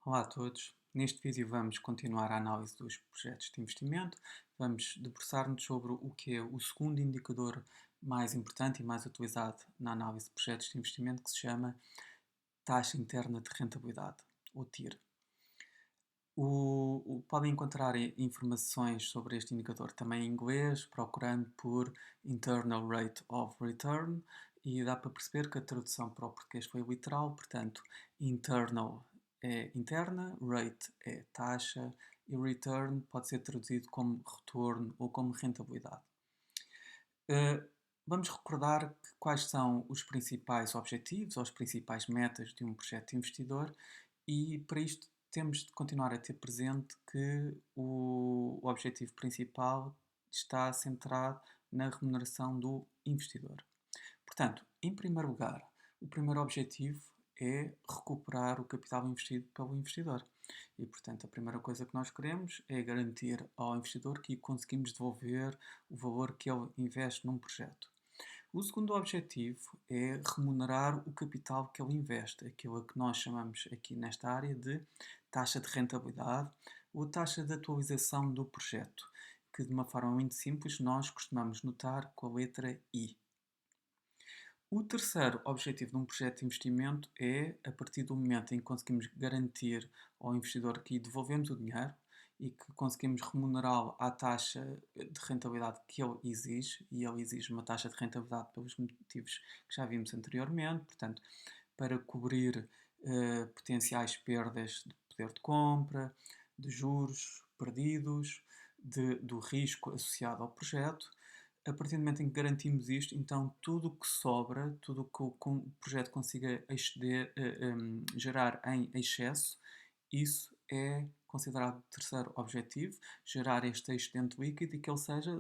Olá a todos. Neste vídeo vamos continuar a análise dos projetos de investimento. Vamos debruçar-nos sobre o que é o segundo indicador mais importante e mais utilizado na análise de projetos de investimento, que se chama taxa interna de rentabilidade, ou TIR. Podem encontrar informações sobre este indicador também em inglês, procurando por Internal Rate of Return, e dá para perceber que a tradução para o português foi literal, portanto, internal é interna, rate é taxa e return pode ser traduzido como retorno ou como rentabilidade. Uh, Vamos recordar quais são os principais objetivos ou as principais metas de um projeto de investidor, e para isto temos de continuar a ter presente que o objetivo principal está centrado na remuneração do investidor. Portanto, em primeiro lugar, o primeiro objetivo é recuperar o capital investido pelo investidor. E, portanto, a primeira coisa que nós queremos é garantir ao investidor que conseguimos devolver o valor que ele investe num projeto. O segundo objetivo é remunerar o capital que ele investe, aquilo que nós chamamos aqui nesta área de taxa de rentabilidade ou taxa de atualização do projeto, que de uma forma muito simples nós costumamos notar com a letra I. O terceiro objetivo de um projeto de investimento é, a partir do momento em que conseguimos garantir ao investidor que devolvemos o dinheiro e que conseguimos remunerá-lo à taxa de rentabilidade que ele exige, e ele exige uma taxa de rentabilidade pelos motivos que já vimos anteriormente, portanto, para cobrir potenciais perdas de poder de compra, de juros perdidos, do risco associado ao projeto. A partir do momento em que garantimos isto, então tudo o que sobra, tudo o que o projeto consiga gerar em excesso, isso é considerado o terceiro objetivo, gerar este excedente líquido e que ele seja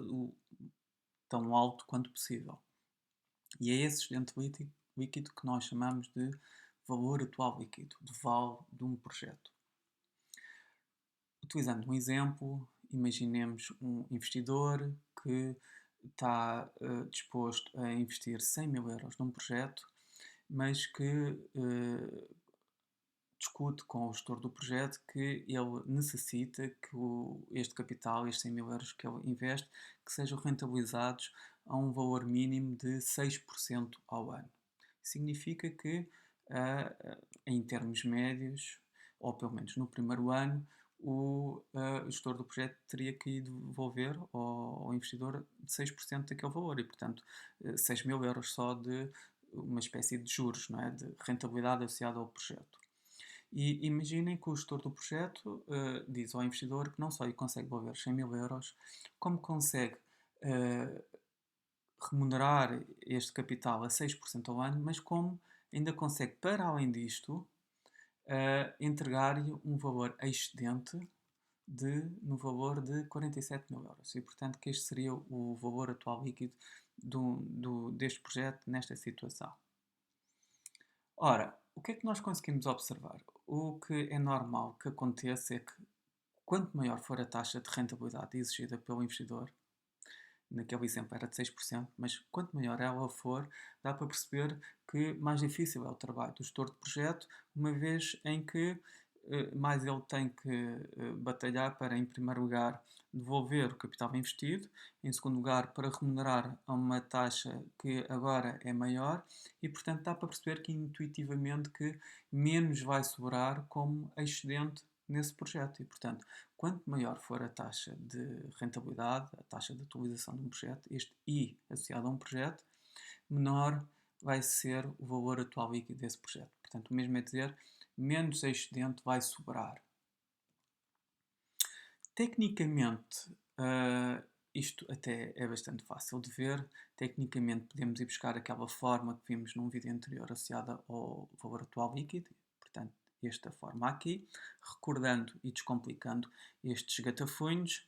tão alto quanto possível. E é esse excedente líquido que nós chamamos de valor atual líquido, de VAL de um projeto. Utilizando um exemplo, imaginemos um investidor que está disposto a investir 100 mil euros num projeto, mas que discute com o gestor do projeto que ele necessita que este capital, estes 100 mil euros que ele investe, que sejam rentabilizados a um valor mínimo de 6% ao ano. Significa que, em termos médios, ou pelo menos no primeiro ano, o gestor do projeto teria que devolver ao investidor 6% daquele valor e, portanto, 6 mil euros só de uma espécie de juros, não é? De rentabilidade associada ao projeto. E imaginem que o gestor do projeto diz ao investidor que não só lhe consegue devolver 100 mil euros, como consegue uh, remunerar este capital a 6% ao ano, mas como ainda consegue, para além disto, entregar-lhe um valor excedente no valor de 47 mil euros. E, portanto, que este seria o valor atual líquido deste projeto nesta situação. Ora, o que é que nós conseguimos observar? O que é normal que aconteça é que, quanto maior for a taxa de rentabilidade exigida pelo investidor, naquele exemplo era de 6%, mas quanto maior ela for, dá para perceber que mais difícil é o trabalho do gestor de projeto, uma vez em que mais ele tem que batalhar para, em primeiro lugar, devolver o capital investido, em segundo lugar, para remunerar a uma taxa que agora é maior, e portanto dá para perceber que intuitivamente que menos vai sobrar como excedente nesse projeto, e portanto quanto maior for a taxa de rentabilidade, a taxa de atualização de um projeto, este I associado a um projeto, menor vai ser o valor atual líquido desse projeto. Portanto, o mesmo é dizer, menos excedente vai sobrar. Tecnicamente, isto até é bastante fácil de ver. Tecnicamente, podemos ir buscar aquela forma que vimos num vídeo anterior associada ao valor atual líquido. Portanto, esta forma aqui, recordando e descomplicando estes gatafunhos.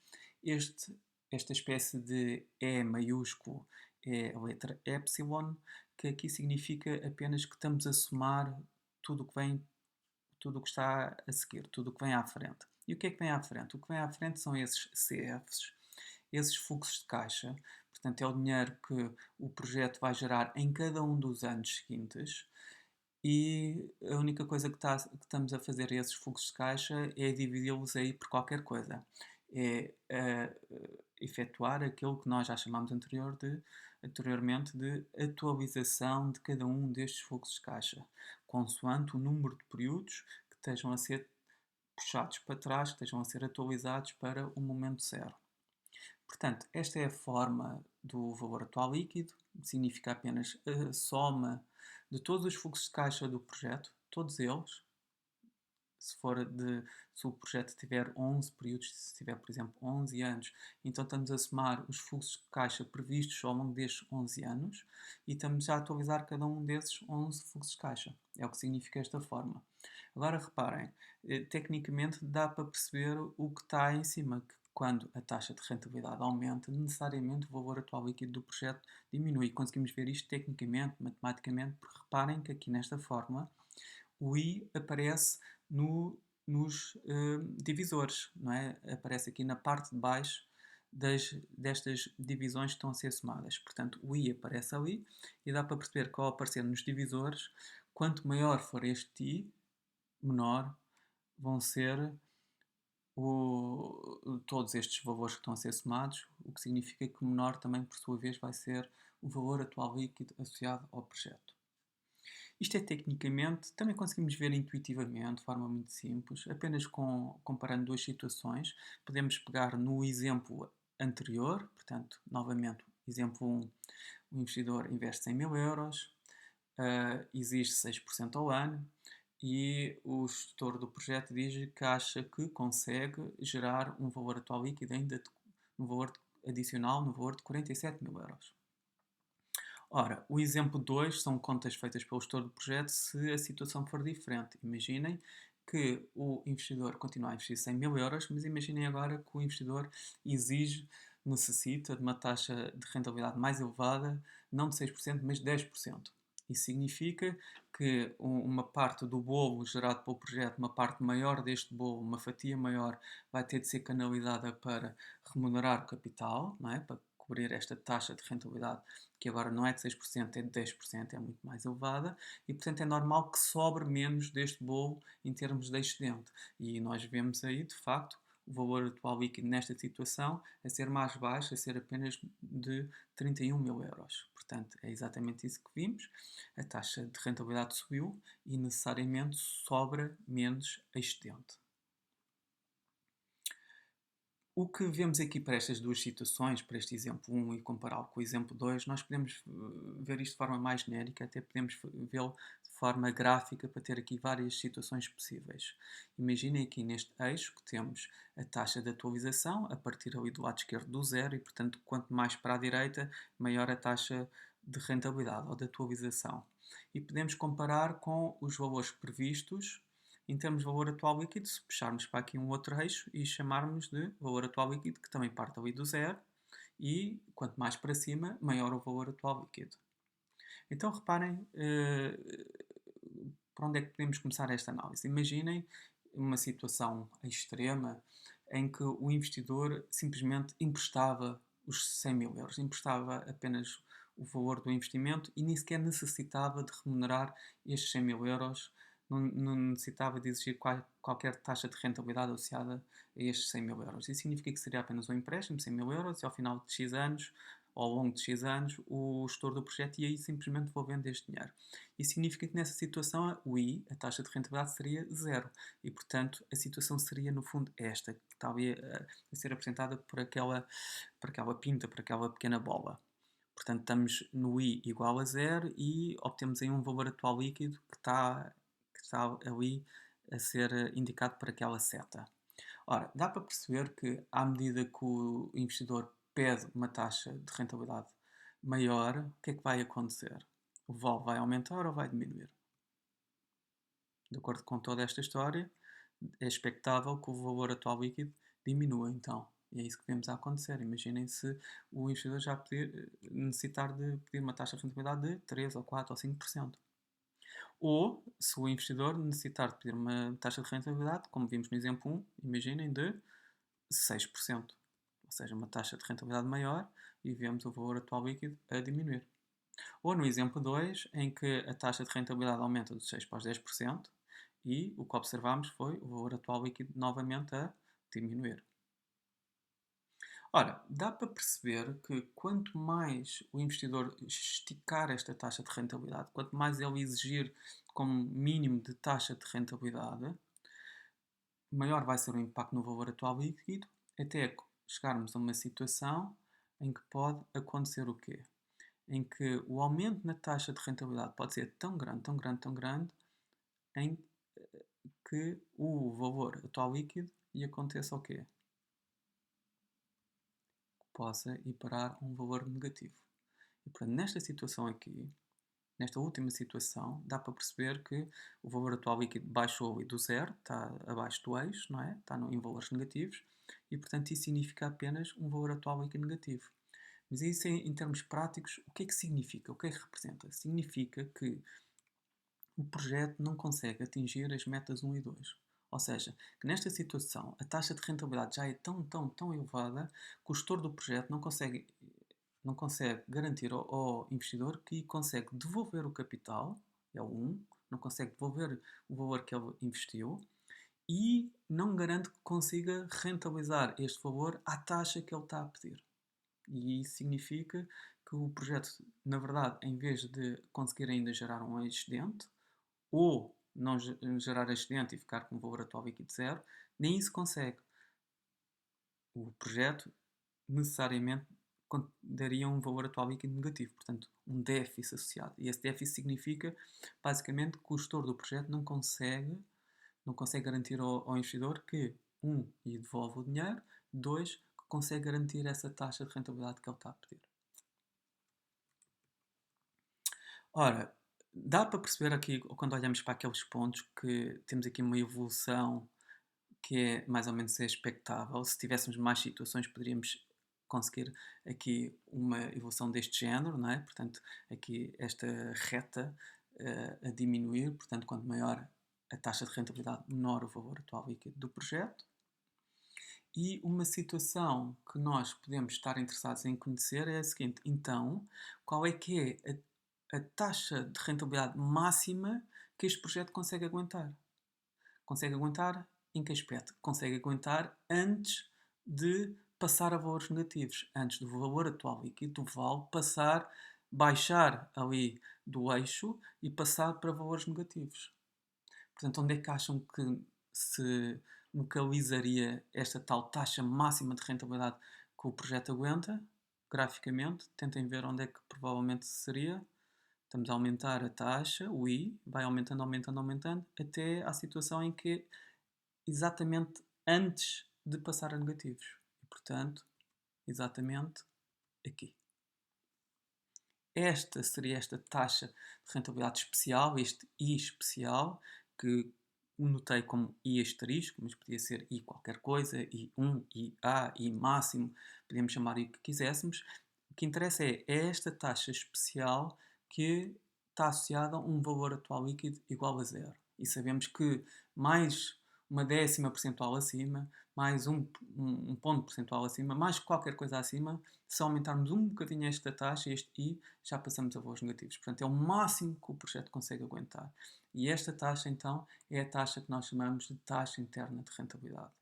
Esta espécie de E maiúsculo é a letra Epsilon, que aqui significa apenas que estamos a somar tudo o que vem, tudo o que está a seguir, tudo o que vem à frente. E o que é que vem à frente? O que vem à frente são esses CFs, esses fluxos de caixa. Portanto, é o dinheiro que o projeto vai gerar em cada um dos anos seguintes. e a única coisa que estamos a fazer a esses fluxos de caixa é dividi-los aí por qualquer coisa. É efetuar aquilo que nós já chamámos anteriormente de atualização de cada um destes fluxos de caixa, consoante o número de períodos que estejam a ser puxados para trás, que estejam a ser atualizados para o momento zero. Portanto, esta é a forma do valor atual líquido, significa apenas a soma de todos os fluxos de caixa do projeto, todos eles, se for de, se o projeto tiver 11 períodos, se tiver, por exemplo, 11 anos, então estamos a somar os fluxos de caixa previstos ao longo destes 11 anos e estamos a atualizar cada um desses 11 fluxos de caixa. É o que significa esta forma. Agora reparem, tecnicamente dá para perceber o que está em cima, que quando a taxa de rentabilidade aumenta, necessariamente o valor atual líquido do projeto diminui. Conseguimos ver isto tecnicamente, matematicamente, porque reparem que aqui nesta forma o i aparece nos divisores, não é? Aparece aqui na parte de baixo destas divisões que estão a ser somadas. Portanto, o i aparece ali e dá para perceber que ao aparecer nos divisores, quanto maior for este i, menor vão ser todos estes valores que estão a ser somados, o que significa que menor também, por sua vez, vai ser o valor atual líquido associado ao projeto. Isto é tecnicamente, também conseguimos ver intuitivamente, de forma muito simples, apenas comparando duas situações. Podemos pegar no exemplo anterior, portanto, novamente, exemplo 1, o investidor investe 100 mil euros, exige 6% ao ano e o gestor do projeto diz que acha que consegue gerar um valor atual líquido ainda um valor adicional no valor de 47 mil euros. Ora, o exemplo 2 são contas feitas pelo gestor do projeto se a situação for diferente. Imaginem que o investidor continua a investir 100 mil euros, mas imaginem agora que o investidor necessita de uma taxa de rentabilidade mais elevada, não de 6%, mas de 10%. Isso significa que uma parte do bolo gerado pelo projeto, uma parte maior deste bolo, uma fatia maior, vai ter de ser canalizada para remunerar o capital, não é? Para cobrir esta taxa de rentabilidade que agora não é de 6%, é de 10%, é muito mais elevada, e portanto é normal que sobre menos deste bolo em termos de excedente. E nós vemos aí, de facto, o valor atual líquido nesta situação a ser mais baixo, a ser apenas de 31 mil euros. Portanto, é exatamente isso que vimos. A taxa de rentabilidade subiu e necessariamente sobra menos excedente. O que vemos aqui para estas duas situações, para este exemplo 1 e compará-lo com o exemplo 2, nós podemos ver isto de forma mais genérica, até podemos vê-lo de forma gráfica para ter aqui várias situações possíveis. Imaginem aqui neste eixo que temos a taxa de atualização a partir ali do lado esquerdo do zero e, portanto, quanto mais para a direita, maior a taxa de rentabilidade ou de atualização. E podemos comparar com os valores previstos em termos de valor atual líquido, se puxarmos para aqui um outro eixo e chamarmos de valor atual líquido, que também parte ali do zero, e quanto mais para cima, maior o valor atual líquido. Então reparem por onde é que podemos começar esta análise. Imaginem uma situação extrema em que o investidor simplesmente emprestava os 100 mil euros, emprestava apenas o valor do investimento e nem sequer necessitava de remunerar estes 100 mil euros, não necessitava de exigir qualquer taxa de rentabilidade associada a estes 100 mil euros. Isso significa que seria apenas um empréstimo de 100 mil euros e ao final de X anos, ou ao longo de X anos, o gestor do projeto ia simplesmente devolvendo este dinheiro. Isso significa que nessa situação o I, a taxa de rentabilidade, seria zero. E, portanto, a situação seria, no fundo, esta, que está ali a ser apresentada por aquela pinta, por aquela pequena bola. Portanto, estamos no I igual a zero e obtemos aí um valor atual líquido que está ali a ser indicado por aquela seta. Ora, dá para perceber que, à medida que o investidor pede uma taxa de rentabilidade maior, o que é que vai acontecer? O VAL vai aumentar ou vai diminuir? De acordo com toda esta história, é expectável que o valor atual líquido diminua, então. E é isso que vemos a acontecer. Imaginem se o investidor já necessitar de pedir uma taxa de rentabilidade de 3 ou 4 ou 5%. Ou, se o investidor necessitar de pedir uma taxa de rentabilidade, como vimos no exemplo 1, imaginem, de 6%. Ou seja, uma taxa de rentabilidade maior e vemos o valor atual líquido a diminuir. Ou no exemplo 2, em que a taxa de rentabilidade aumenta dos 6 para os 10% e o que observamos foi o valor atual líquido novamente a diminuir. Ora, dá para perceber que quanto mais o investidor esticar esta taxa de rentabilidade, quanto mais ele exigir como mínimo de taxa de rentabilidade, maior vai ser o impacto no valor atual líquido, até chegarmos a uma situação em que pode acontecer o quê? Em que o aumento na taxa de rentabilidade pode ser tão grande, tão grande, tão grande, em que o valor atual líquido lhe aconteça o quê? Possa ir parar a um valor negativo. E, portanto, nesta situação aqui, nesta última situação, dá para perceber que o valor atual líquido baixou e do zero, está abaixo do eixo, não é? Está em valores negativos, e, portanto, isso significa apenas um valor atual líquido negativo. Mas isso, em termos práticos, o que é que significa? O que é que representa? Significa que o projeto não consegue atingir as metas 1 e 2. Ou seja, que nesta situação a taxa de rentabilidade já é tão, tão, tão elevada que o gestor do projeto não consegue garantir ao investidor que consegue devolver o capital, é o 1, não consegue devolver o valor que ele investiu e não garante que consiga rentabilizar este valor à taxa que ele está a pedir. E isso significa que o projeto, na verdade, em vez de conseguir ainda gerar um excedente, ou não gerar excedente e ficar com o valor atual líquido de zero, nem isso consegue. O projeto necessariamente daria um valor atual líquido negativo, portanto, um déficit associado. E esse déficit significa, basicamente, que o gestor do projeto não consegue garantir ao investidor que, um, lhe devolve o dinheiro, dois, que consegue garantir essa taxa de rentabilidade que ele está a pedir. Ora, dá para perceber aqui, quando olhamos para aqueles pontos, que temos aqui uma evolução que é mais ou menos expectável. Se tivéssemos mais situações, poderíamos conseguir aqui uma evolução deste género, não é? Portanto, aqui esta reta a diminuir, portanto, quanto maior a taxa de rentabilidade, menor o valor atual líquido do projeto. E uma situação que nós podemos estar interessados em conhecer é a seguinte: então, qual é que é a taxa de rentabilidade máxima que este projeto consegue aguentar? Consegue aguentar em que aspecto? Consegue aguentar antes de passar a valores negativos, antes do valor atual líquido do VAL baixar ali do eixo e passar para valores negativos. Portanto, onde é que acham que se localizaria esta tal taxa máxima de rentabilidade que o projeto aguenta? Graficamente, tentem ver onde é que provavelmente seria. Estamos a aumentar a taxa, o I, vai aumentando, aumentando, aumentando, até à situação em que exatamente antes de passar a negativos. E, portanto, exatamente aqui. Esta seria esta taxa de rentabilidade especial, este I especial, que notei como I asterisco, mas podia ser I qualquer coisa, I1, IA, I máximo, podíamos chamar I o que quiséssemos. O que interessa é esta taxa especial que está associada a um valor atual líquido igual a zero. E sabemos que mais uma décima percentual acima, mais um ponto percentual acima, mais qualquer coisa acima, se aumentarmos um bocadinho esta taxa, este I, já passamos a valores negativos. Portanto, é o máximo que o projeto consegue aguentar. E esta taxa, então, é a taxa que nós chamamos de taxa interna de rentabilidade.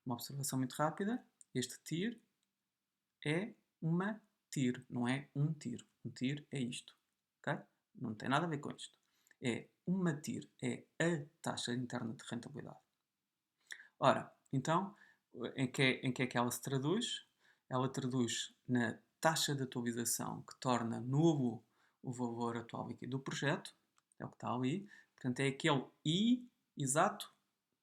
Uma observação muito rápida: este TIR é uma TIR, não é um tiro. Um TIR é isto, ok? Não tem nada a ver com isto. É uma TIR, é a taxa interna de rentabilidade. Ora, então, em que é que ela se traduz? Ela traduz na taxa de atualização que torna nulo o valor atual líquido do projeto, é o que está ali. Portanto, é aquele I exato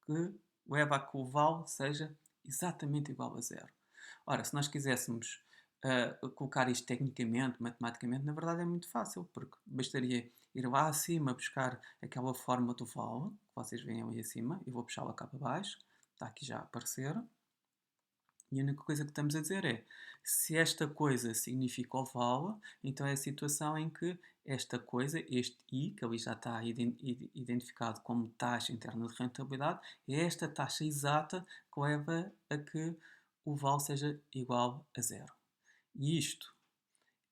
que leva a que o val seja exatamente igual a zero. Ora, se nós quiséssemos colocar isto tecnicamente, matematicamente, na verdade é muito fácil, porque bastaria ir lá acima buscar aquela forma do val, que vocês veem ali acima, e vou puxá-la cá para baixo, está aqui já a aparecer. E a única coisa que estamos a dizer é, se esta coisa significa oval, então é a situação em que esta coisa, este I, que ali já está identificado como taxa interna de rentabilidade, é esta taxa exata que leva a que o val seja igual a zero. E isto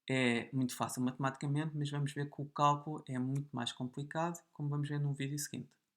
é muito fácil matematicamente, mas vamos ver que o cálculo é muito mais complicado, como vamos ver no vídeo seguinte.